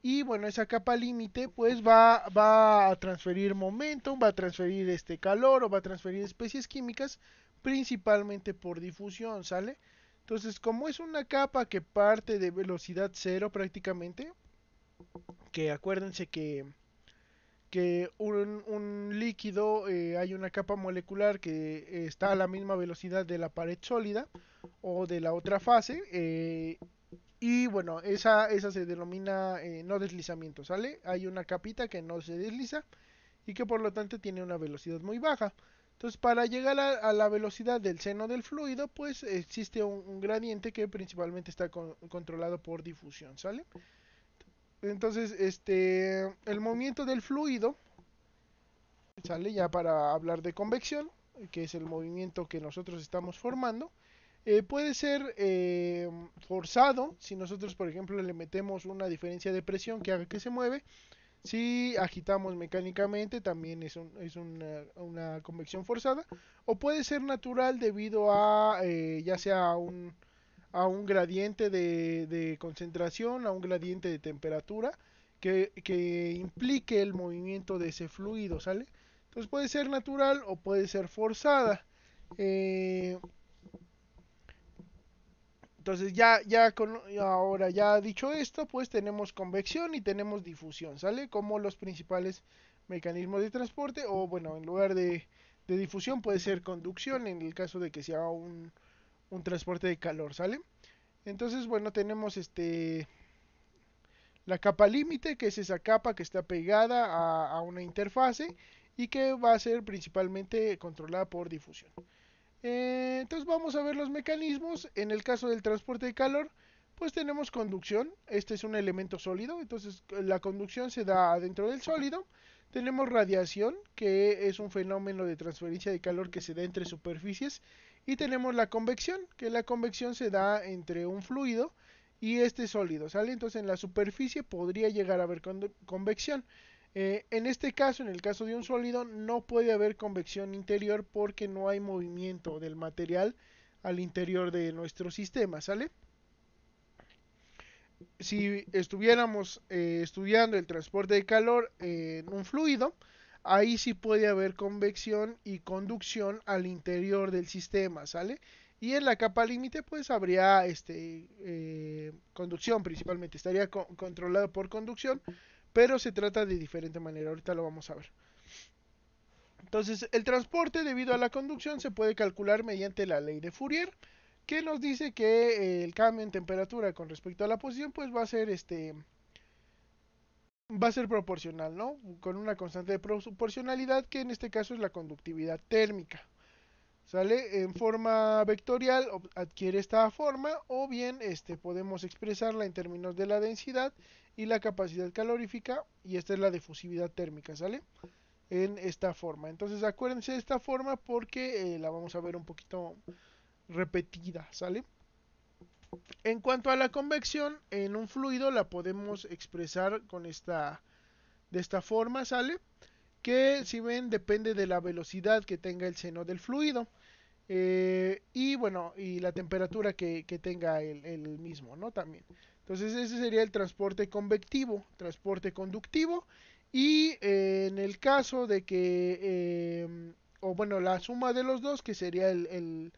S1: Y bueno, esa capa límite pues va a transferir momentum, va a transferir calor o va a transferir especies químicas principalmente por difusión, ¿sale? Entonces, como es una capa que parte de velocidad cero prácticamente, que acuérdense que un líquido hay una capa molecular que está a la misma velocidad de la pared sólida o de la otra fase, y bueno, esa se denomina no deslizamiento, ¿sale? Hay una capita que no se desliza y que por lo tanto tiene una velocidad muy baja. Entonces, para llegar a la velocidad del seno del fluido, pues existe un gradiente que principalmente está controlado por difusión, ¿sale? Entonces, el movimiento del fluido, ¿sale? Ya para hablar de convección, que es el movimiento que nosotros estamos formando, puede ser forzado si nosotros, por ejemplo, le metemos una diferencia de presión que haga que se mueve. Si agitamos mecánicamente, también es una convección forzada. O puede ser natural debido a ya sea a un gradiente de concentración, a un gradiente de temperatura que implique el movimiento de ese fluido, ¿sale? Entonces puede ser natural o puede ser forzada. Eh, entonces ahora ya dicho esto, pues tenemos convección y tenemos difusión, ¿sale? Como los principales mecanismos de transporte, o bueno, en lugar de difusión puede ser conducción en el caso de que sea un transporte de calor, ¿sale? Entonces, bueno, tenemos la capa límite, que es esa capa que está pegada a una interfase y que va a ser principalmente controlada por difusión. Entonces vamos a ver los mecanismos. En el caso del transporte de calor, pues tenemos conducción. Este es un elemento sólido, entonces la conducción se da dentro del sólido. Tenemos radiación, que es un fenómeno de transferencia de calor que se da entre superficies. Y tenemos la convección, que la convección se da entre un fluido y este sólido, ¿sale? Entonces en la superficie podría llegar a haber convección. En este caso, en el caso de un sólido, no puede haber convección interior porque no hay movimiento del material al interior de nuestro sistema, ¿sale? Si estuviéramos estudiando el transporte de calor en un fluido, ahí sí puede haber convección y conducción al interior del sistema, ¿sale? Y en la capa límite pues habría conducción principalmente, estaría controlado por conducción, pero se trata de diferente manera, ahorita lo vamos a ver. Entonces, el transporte debido a la conducción se puede calcular mediante la ley de Fourier, que nos dice que el cambio en temperatura con respecto a la posición, pues va a ser proporcional, ¿no? Con una constante de proporcionalidad, que en este caso es la conductividad térmica. ¿Sale? En forma vectorial adquiere esta forma, o bien podemos expresarla en términos de la densidad y la capacidad calorífica, y esta es la difusividad térmica, ¿sale? En esta forma. Entonces acuérdense de esta forma porque la vamos a ver un poquito repetida, ¿sale? En cuanto a la convección, en un fluido la podemos expresar con de esta forma, ¿sale? Que si ven depende de la velocidad que tenga el seno del fluido. Y bueno, y la temperatura que tenga el mismo, ¿no? También. Entonces ese sería el transporte convectivo, transporte conductivo. Y en el caso de que, o bueno, la suma de los dos, que sería el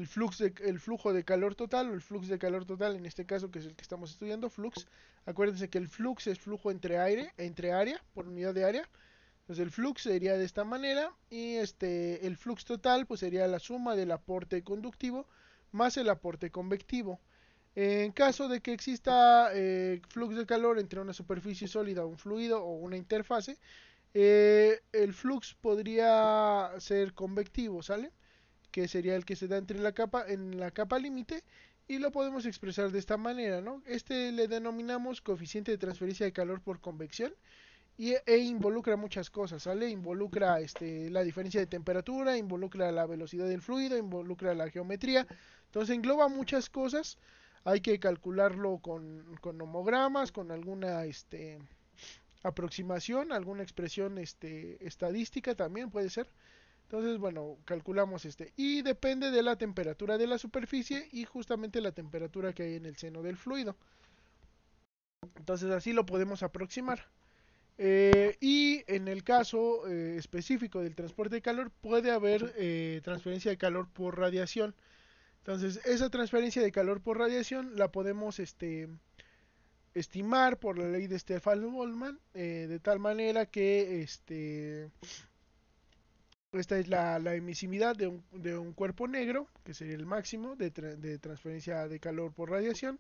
S1: flujo de calor total, o el flux de calor total, en este caso, que es el que estamos estudiando, flux. Acuérdense que el flux es flujo entre área, por unidad de área. Entonces el flux sería de esta manera, y el flux total pues sería la suma del aporte conductivo más el aporte convectivo. En caso de que exista flux de calor entre una superficie sólida, un fluido o una interfase, el flux podría ser convectivo, ¿sale? Que sería el que se da en la capa límite, y lo podemos expresar de esta manera, ¿no? Le denominamos coeficiente de transferencia de calor por convección, involucra muchas cosas, ¿sale? Involucra la diferencia de temperatura, involucra la velocidad del fluido, involucra la geometría. Entonces engloba muchas cosas. Hay que calcularlo con homogramas, con alguna aproximación, alguna expresión estadística también puede ser. Entonces, bueno, calculamos y depende de la temperatura de la superficie y justamente la temperatura que hay en el seno del fluido. Entonces así lo podemos aproximar. Y en el caso específico del transporte de calor, puede haber transferencia de calor por radiación. Entonces, esa transferencia de calor por radiación la podemos estimar por la ley de Stefan-Boltzmann, de tal manera que esta es la emisividad de un cuerpo negro, que sería el máximo de transferencia de calor por radiación.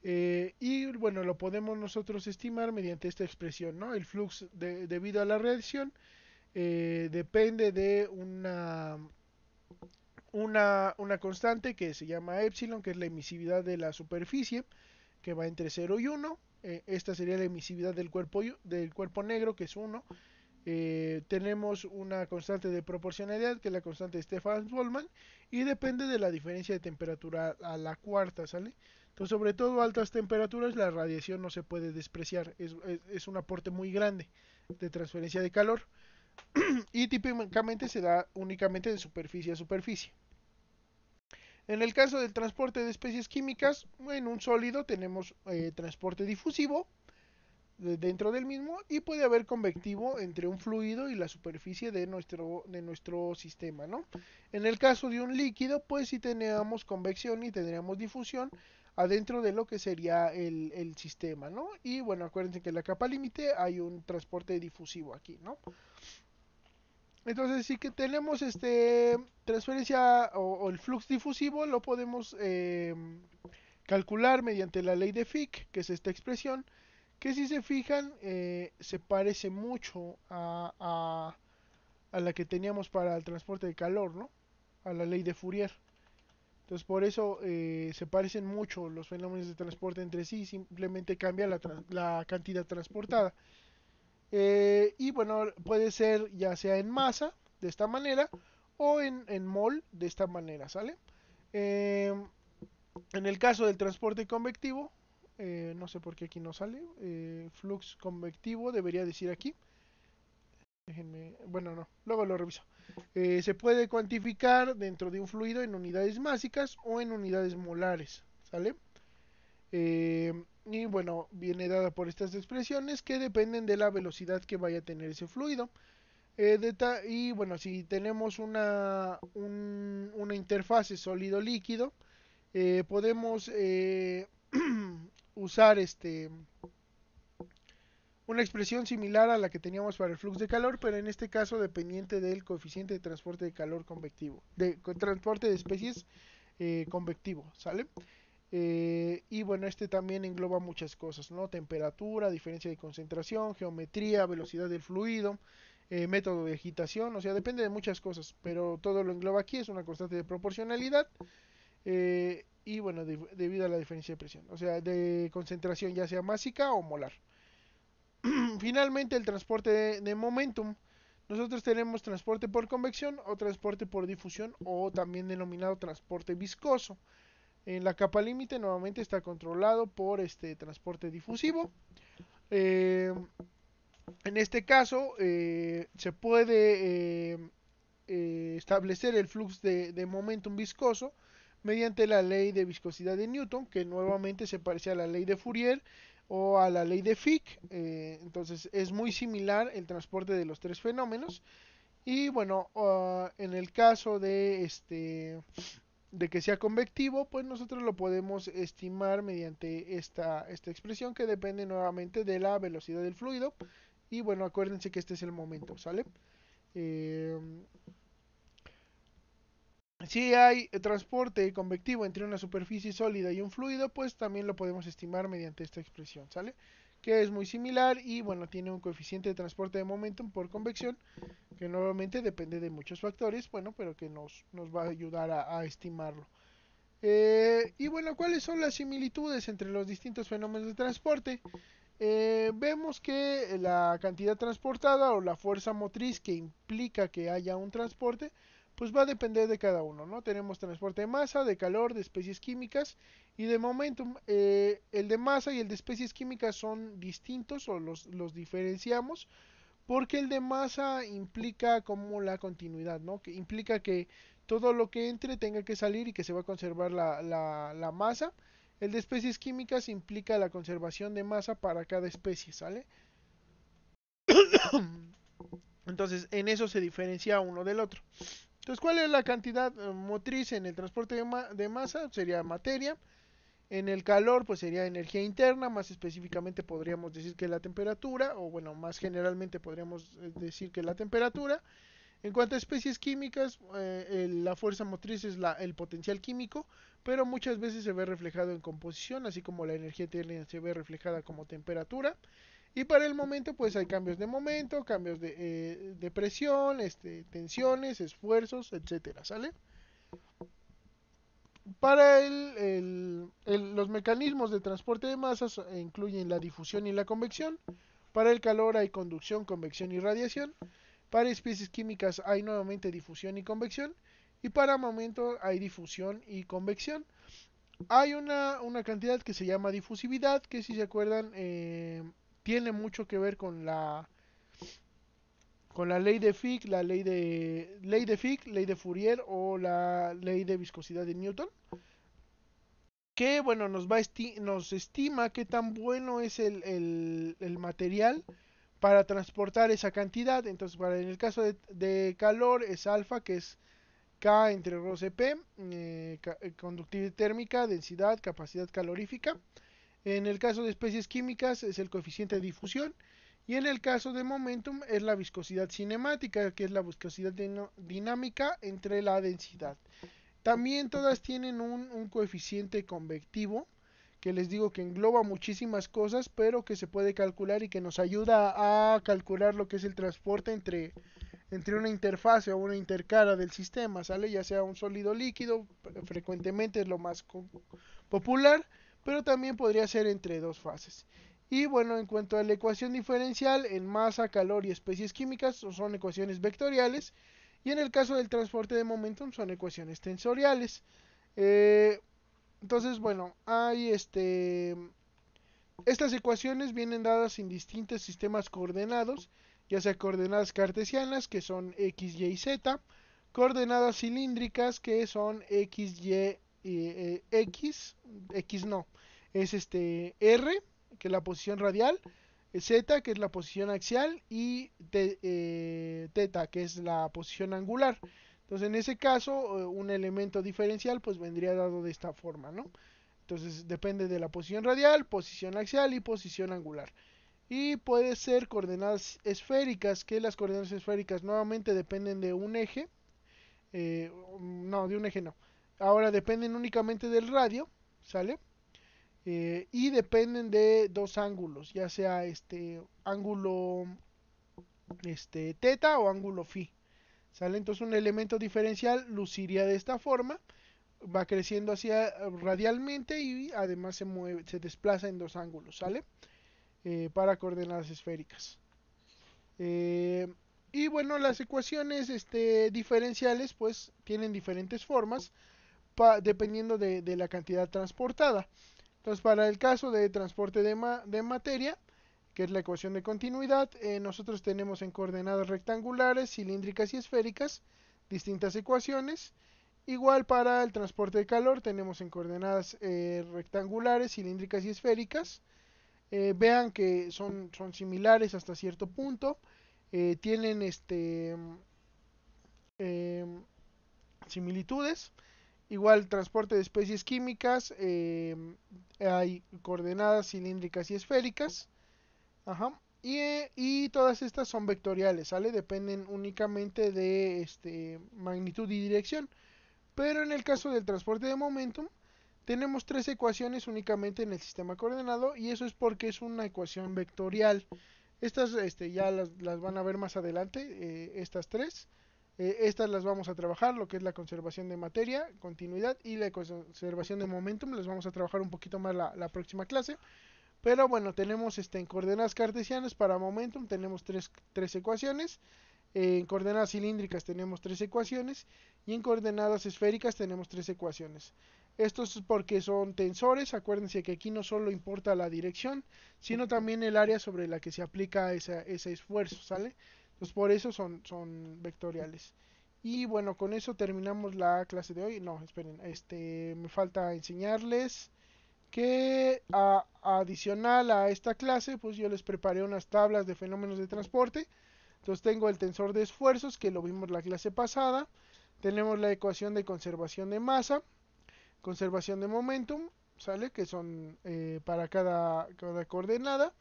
S1: Y bueno, lo podemos nosotros estimar mediante esta expresión, ¿no? El flux debido a la radiación depende de una constante que se llama epsilon, que es la emisividad de la superficie, que va entre 0 y 1. Esta sería la emisividad del cuerpo negro, que es 1. Tenemos una constante de proporcionalidad, que es la constante de Stefan-Boltzmann, y depende de la diferencia de temperatura a la cuarta, ¿sale? Entonces, sobre todo a altas temperaturas, la radiación no se puede despreciar, es un aporte muy grande de transferencia de calor, y típicamente se da únicamente de superficie a superficie. En el caso del transporte de especies químicas, en un sólido tenemos transporte difusivo dentro del mismo, y puede haber convectivo entre un fluido y la superficie de nuestro sistema, ¿no? En el caso de un líquido, pues sí tenemos convección y tendríamos difusión adentro de lo que sería el sistema, ¿no? Y bueno, acuérdense que en la capa límite hay un transporte difusivo aquí, ¿no? Entonces sí que tenemos transferencia o el flux difusivo lo podemos calcular mediante la ley de Fick, que es esta expresión, que si se fijan se parece mucho a la que teníamos para el transporte de calor, ¿no? A la ley de Fourier. Entonces por eso se parecen mucho los fenómenos de transporte entre sí, simplemente cambia la cantidad transportada. Y bueno, puede ser ya sea en masa, de esta manera, o en mol, de esta manera, ¿sale? Eh, en el caso del transporte convectivo, no sé por qué aquí no sale, flux convectivo debería decir aquí. Déjenme, bueno, no, luego lo reviso. Se puede cuantificar dentro de un fluido en unidades mássicas o en unidades molares, ¿sale? Eh, y bueno, viene dada por estas expresiones que dependen de la velocidad que vaya a tener ese fluido. Y bueno, si tenemos una interfase sólido-líquido, podemos usar una expresión similar a la que teníamos para el flux de calor, pero en este caso dependiente del coeficiente de transporte de calor convectivo, de transporte de especies convectivo, ¿sale? Y bueno, este también engloba muchas cosas, ¿no? Temperatura, diferencia de concentración, geometría, velocidad del fluido, método de agitación, o sea, depende de muchas cosas, pero todo lo engloba aquí, es una constante de proporcionalidad, y bueno, debido a la diferencia de presión, o sea, de concentración ya sea másica o molar. Finalmente, el transporte de momentum. Nosotros tenemos transporte por convección o transporte por difusión o también denominado transporte viscoso. En la capa límite nuevamente está controlado por este transporte difusivo. Eh, en este caso se puede establecer el flux de momentum viscoso mediante la ley de viscosidad de Newton, que nuevamente se parece a la ley de Fourier o a la ley de Fick. Entonces es muy similar el transporte de los tres fenómenos. Y bueno, en el caso de que sea convectivo, pues nosotros lo podemos estimar mediante esta expresión que depende nuevamente de la velocidad del fluido. Y bueno, acuérdense que este es el momento, ¿sale? Eh, si hay transporte convectivo entre una superficie sólida y un fluido, pues también lo podemos estimar mediante esta expresión, ¿sale? Que es muy similar y bueno, tiene un coeficiente de transporte de momentum por convección que nuevamente depende de muchos factores, bueno, pero que nos va a ayudar a estimarlo. Y bueno, ¿cuáles son las similitudes entre los distintos fenómenos de transporte? Vemos que la cantidad transportada o la fuerza motriz que implica que haya un transporte, pues va a depender de cada uno, ¿no? Tenemos transporte de masa, de calor, de especies químicas y de momentum. El de masa y el de especies químicas son distintos o los diferenciamos porque el de masa implica como la continuidad, ¿no? Que implica que todo lo que entre tenga que salir y que se va a conservar la masa. El de especies químicas implica la conservación de masa para cada especie, ¿sale? Entonces, en eso se diferencia uno del otro. Entonces, ¿cuál es la cantidad motriz en el transporte de masa? Sería materia. En el calor, pues sería energía interna, más específicamente podríamos decir que la temperatura, o bueno, más generalmente podríamos decir que la temperatura. En cuanto a especies químicas, la fuerza motriz es el potencial químico, pero muchas veces se ve reflejado en composición, así como la energía interna se ve reflejada como temperatura. Y para el momento, pues hay cambios de momento, cambios de presión, tensiones, esfuerzos, etcétera, ¿sale? Para los mecanismos de transporte de masas incluyen la difusión y la convección. Para el calor hay conducción, convección y radiación. Para especies químicas hay nuevamente difusión y convección. Y para momento hay difusión y convección. Hay una cantidad que se llama difusividad, que si se acuerdan tiene mucho que ver con la ley de Fick, ley de Fourier o la ley de viscosidad de Newton, que bueno, nos estima qué tan bueno es el material para transportar esa cantidad. Entonces, en el caso de calor es alfa, que es K entre Rho Cp, conductividad térmica, densidad, capacidad calorífica. En el caso de especies químicas es el coeficiente de difusión. Y en el caso de momentum es la viscosidad cinemática, que es la viscosidad dinámica entre la densidad. También todas tienen un coeficiente convectivo, que les digo que engloba muchísimas cosas, pero que se puede calcular y que nos ayuda a calcular lo que es el transporte entre una interfase o una intercara del sistema, ¿sale? Ya sea un sólido líquido, frecuentemente es lo más popular, pero también podría ser entre dos fases. Y bueno, en cuanto a la ecuación diferencial en masa, calor y especies químicas, son ecuaciones vectoriales. Y en el caso del transporte de momentum son ecuaciones tensoriales. Eh, entonces, bueno, hay estas ecuaciones vienen dadas en distintos sistemas coordenados ya sea coordenadas cartesianas, que son x, y y z, coordenadas cilíndricas, que son x, y, x, x no, es r, que es la posición radial, z, que es la posición axial, y teta, que es la posición angular. Entonces, en ese caso, un elemento diferencial pues vendría dado de esta forma, ¿no? Entonces, depende de la posición radial, posición axial y posición angular. Y puede ser coordenadas esféricas, que las coordenadas esféricas nuevamente dependen de un eje. No, de un eje no. Ahora dependen únicamente del radio, ¿sale? Y dependen de dos ángulos, ya sea ángulo teta o ángulo phi. ¿Sale? Entonces un elemento diferencial luciría de esta forma, va creciendo hacia radialmente y además se mueve, se desplaza en dos ángulos, ¿sale? Para coordenadas esféricas. Eh, y bueno, las ecuaciones diferenciales pues tienen diferentes formas dependiendo de la cantidad transportada. Entonces, para el caso de transporte de materia, que es la ecuación de continuidad, nosotros tenemos en coordenadas rectangulares, cilíndricas y esféricas distintas ecuaciones. Igual para el transporte de calor tenemos en coordenadas rectangulares, cilíndricas y esféricas. Vean que son similares hasta cierto punto. Tienen eh, similitudes. Igual transporte de especies químicas, hay coordenadas cilíndricas y esféricas. Ajá. Y todas estas son vectoriales, ¿sale? Dependen únicamente de magnitud y dirección. Pero en el caso del transporte de momentum, tenemos tres ecuaciones únicamente en el sistema coordenado y eso es porque es una ecuación vectorial. Estas ya las van a ver más adelante, estas tres. Estas las vamos a trabajar, lo que es la conservación de materia, continuidad y la conservación de momentum. Las vamos a trabajar un poquito más la próxima clase. Pero bueno, tenemos en coordenadas cartesianas para momentum, tenemos tres ecuaciones. En coordenadas cilíndricas tenemos tres ecuaciones y en coordenadas esféricas tenemos tres ecuaciones. Esto es porque son tensores, acuérdense que aquí no solo importa la dirección, sino también el área sobre la que se aplica ese esfuerzo, ¿sale? Entonces por eso son vectoriales. Y bueno, con eso terminamos la clase de hoy. No, esperen, me falta enseñarles que adicional a esta clase, pues yo les preparé unas tablas de fenómenos de transporte. Entonces tengo el tensor de esfuerzos, que lo vimos la clase pasada. Tenemos la ecuación de conservación de masa, conservación de momentum, ¿sale? Que son para cada coordenada.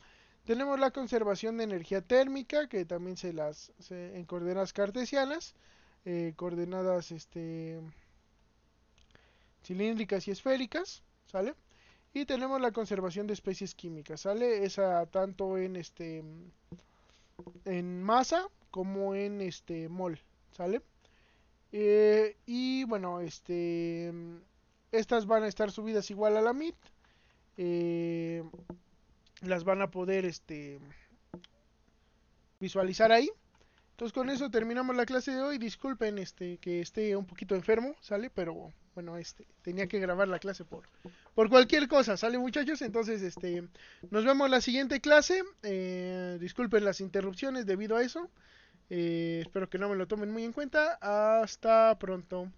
S1: Tenemos la conservación de energía térmica, que también en coordenadas cartesianas, coordenadas cilíndricas y esféricas, ¿sale? Y tenemos la conservación de especies químicas, ¿sale? Esa tanto en masa como en mol, ¿sale? Y bueno, estas van a estar subidas igual a la MIT. Eh, las van a poder visualizar ahí. Entonces con eso terminamos la clase de hoy. Disculpen que esté un poquito enfermo, ¿sale? Pero bueno, tenía que grabar la clase por cualquier cosa, ¿sale muchachos? Entonces, nos vemos en la siguiente clase. Disculpen las interrupciones debido a eso. Espero que no me lo tomen muy en cuenta. Hasta pronto.